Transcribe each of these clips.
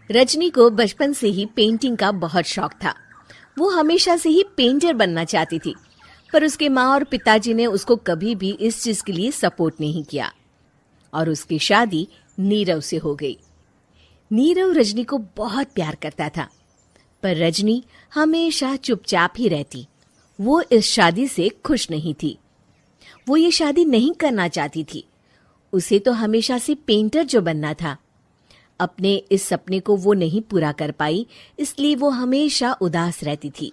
रजनी को बचपन से ही पेंटिंग का बहुत शौक था। वो हमेशा से ही पेंटर बनना चाहती थी, पर उसके माँ और पिताजी ने उसको कभी भी इस चीज के लिए सपोर्ट नहीं किया और उसकी शादी नीरव से हो गई। नीरव रजनी को बहुत प्यार करता था, पर रजनी हमेशा चुपचाप ही रहती। वो इस शादी से खुश नहीं थी। वो ये शादी नहीं करना चाहती थी। उसे तो हमेशा से पेंटर जो बनना था। अपने इस सपने को वो नहीं पूरा कर पाई, इसलिए वो हमेशा उदास रहती थी।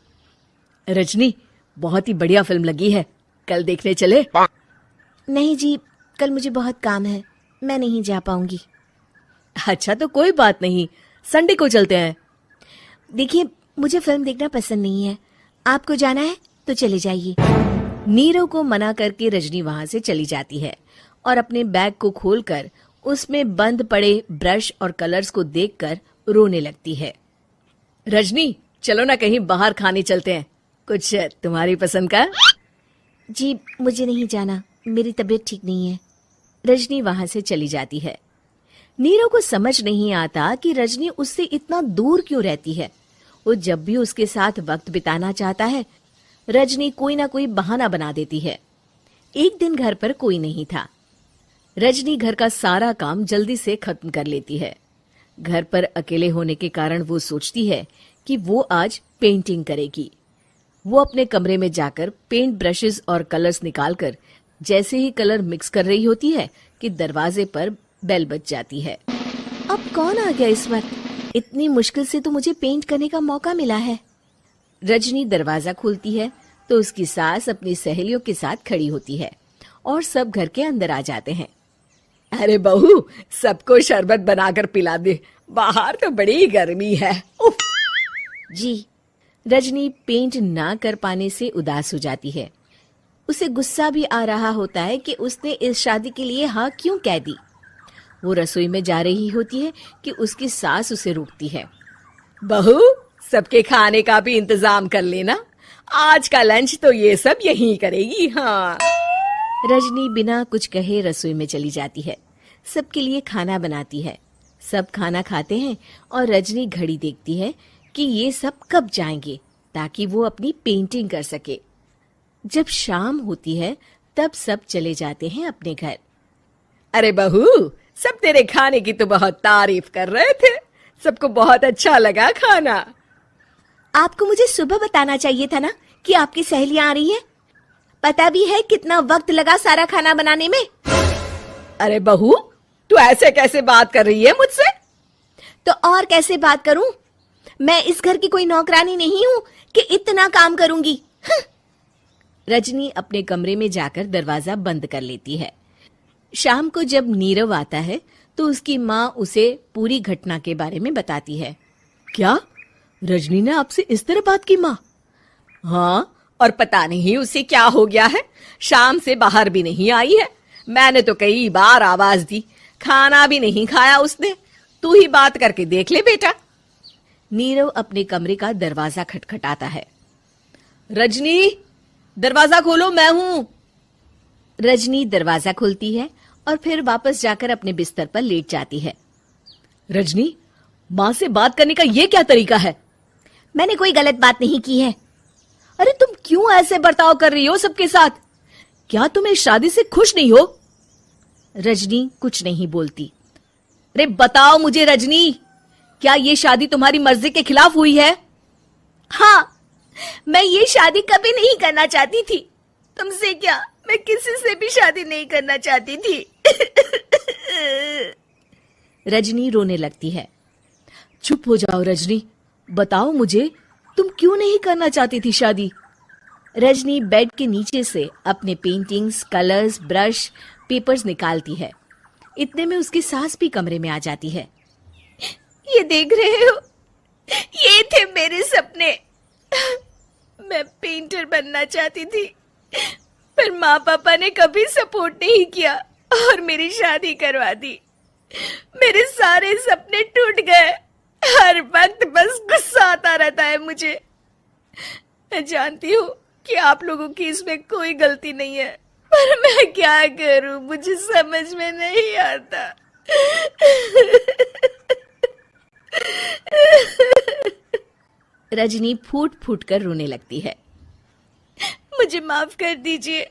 रजनी, बहुत ही बढ़िया फिल्म लगी है, कल देखने चले? नहीं जी, कल मुझे बहुत काम है, मैं नहीं जा पाऊंगी। अच्छा तो कोई बात नहीं, संडे को चलते हैं। देखिए, मुझे फिल्म देखना पसंद नहीं है। आपको जाना है तो चले जाइए। नीरव को मना करके रजनी वहां से चली जाती है और अपने बैग को खोलकर उसमें बंद पड़े ब्रश और कलर्स को देखकर रोने लगती है। रजनी, चलो ना कहीं बाहर खाने चलते हैं, कुछ तुम्हारी पसंद का। जी, मुझे नहीं जाना, मेरी तबीयत ठीक नहीं है। रजनी वहां से चली जाती है। नीरव को समझ नहीं आता कि रजनी उससे इतना दूर क्यों रहती है। वो जब भी उसके साथ वक्त बिताना चाहता है, रजनी कोई ना कोई बहाना बना देती है। एक दिन घर पर कोई नहीं था। रजनी घर का सारा काम जल्दी से खत्म कर लेती है। घर पर अकेले होने के कारण वो सोचती है कि वो आज पेंटिंग करेगी। वो अपने कमरे में जाकर पेंट ब्रशेस और कलर्स निकालकर जैसे ही कलर मिक्स कर रही होती है कि दरवाजे पर बेल बज जाती है। अब कौन आ गया इस वक्त? इतनी मुश्किल से तो मुझे पेंट करने का मौका मिला है। रजनी दरवाजा खोलती है तो उसकी सास अपनी सहेलियों के साथ खड़ी होती है और सब घर के अंदर आ जाते हैं। अरे बहू, सबको शरबत बनाकर पिला दे, बाहर तो बड़ी गर्मी है। उफ। जी। रजनी पेंट ना कर पाने से उदास हो जाती है। उसे गुस्सा भी आ रहा होता है कि उसने इस शादी के लिए हाँ क्यों कह दी। वो रसोई में जा रही होती है कि उसकी सास उसे रोकती है। बहू, सबके खाने का भी इंतजाम कर लेना, आज का लंच तो ये सब यहीं करेगी। हाँ। रजनी बिना कुछ कहे रसोई में चली जाती है। सबके लिए खाना बनाती है। सब खाना खाते हैं और रजनी घड़ी देखती है कि ये सब कब जाएंगे ताकि वो अपनी पेंटिंग कर सके। जब शाम होती है तब सब चले जाते हैं अपने घर। अरे बहू, सब तेरे खाने की तो बहुत तारीफ कर रहे थे, सबको बहुत अच्छा लगा खाना। आपको मुझे सुबह बताना चाहिए था ना कि आपकी सहेलियां आ रही हैं। पता भी है कितना वक्त लगा सारा खाना बनाने में। अरे बहू, तू ऐसे कैसे बात कर रही है मुझसे? तो और कैसे बात करूं? मैं इस घर की कोई नौकरानी नहीं हूं कि इतना काम करूंगी। रजनी अपने कमरे में जाकर दरवाजा बंद कर लेती है। शाम को जब नीरव आता है तो उसकी माँ उसे पूरी घटना के बारे में बताती है। क्या रजनी ने आपसे इस तरह बात की माँ? हाँ, और पता नहीं उसे क्या हो गया है, शाम से बाहर भी नहीं आई है। मैंने तो कई बार आवाज दी, खाना भी नहीं खाया उसने। तू ही बात करके देख ले बेटा। नीरव अपने कमरे का दरवाजा खटखटाता है। रजनी, दरवाजा खोलो, मैं हूं। रजनी दरवाजा खोलती है और फिर वापस जाकर अपने बिस्तर पर लेट जाती है। रजनी, माँ से बात करने का ये क्या तरीका है? मैंने कोई गलत बात नहीं की है। अरे तुम क्यों ऐसे बर्ताव कर रही हो सबके साथ? क्या तुम इस शादी से खुश नहीं हो? रजनी कुछ नहीं बोलती। अरे बताओ मुझे रजनी, क्या ये शादी तुम्हारी मर्जी के खिलाफ हुई है? हाँ, मैं ये शादी कभी नहीं करना चाहती थी। तुमसे क्या, मैं किसी से भी शादी नहीं करना चाहती थी। रजनी रोने लगती है। चुप हो जाओ रजनी, बताओ मुझे, तुम क्यों नहीं करना चाहती थी शादी? रजनी बेड के नीचे से अपने पेंटिंग्स, कलर्स, ब्रश, पेपर्स निकालती है। इतने में उसकी सास भी कमरे में आ जाती है। ये देख रहे हो, ये थे मेरे सपने। मैं पेंटर बनना चाहती थी, पर माँ पापा ने कभी सपोर्ट नहीं किया और मेरी शादी करवा दी। मेरे सारे सपने टूट गए। हर वक्त बस गुस्सा आता रहता है मुझे। मैं जानती हूँ कि आप लोगों की इसमें कोई गलती नहीं है, पर मैं क्या करूं, मुझे समझ में नहीं आता। रजनी फूट फूट कर रोने लगती है। मुझे माफ कर दीजिए,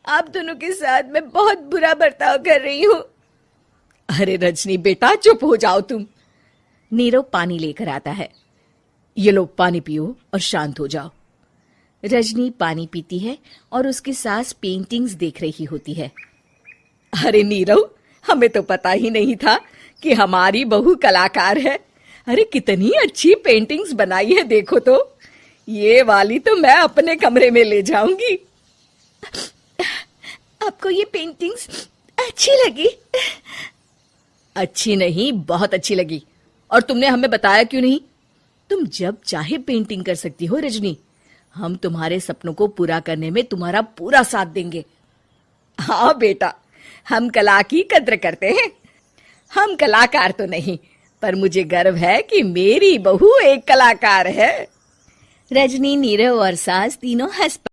आप दोनों के साथ मैं बहुत बुरा बर्ताव कर रही हूँ। अरे रजनी बेटा, चुप हो जाओ तुम। नीरव पानी लेकर आता है। ये लो पानी पियो और शांत हो जाओ। रजनी पानी पीती है और उसकी सास पेंटिंग्स देख रही होती है। अरे नीरव, हमें तो पता ही नहीं था कि हमारी बहू कलाकार है। अरे कितनी अच्छी पेंटिंग्स बनाई है, देखो तो। ये वाली तो मैं अपने कमरे में ले जाऊंगी। आपको ये पेंटिंग्स अच्छी लगी? अच्छी नहीं, बहुत अच्छी लगी। और तुमने हमें बताया क्यों नहीं? तुम जब चाहे पेंटिंग कर सकती हो रजनी। हम तुम्हारे सपनों को पूरा करने में तुम्हारा पूरा साथ देंगे। हाँ बेटा, हम कला की कद्र करते हैं। हम कलाकार तो नहीं, पर मुझे गर्व है कि मेरी बहू एक कलाकार है। रजनी, नीरव और सास तीनों हंस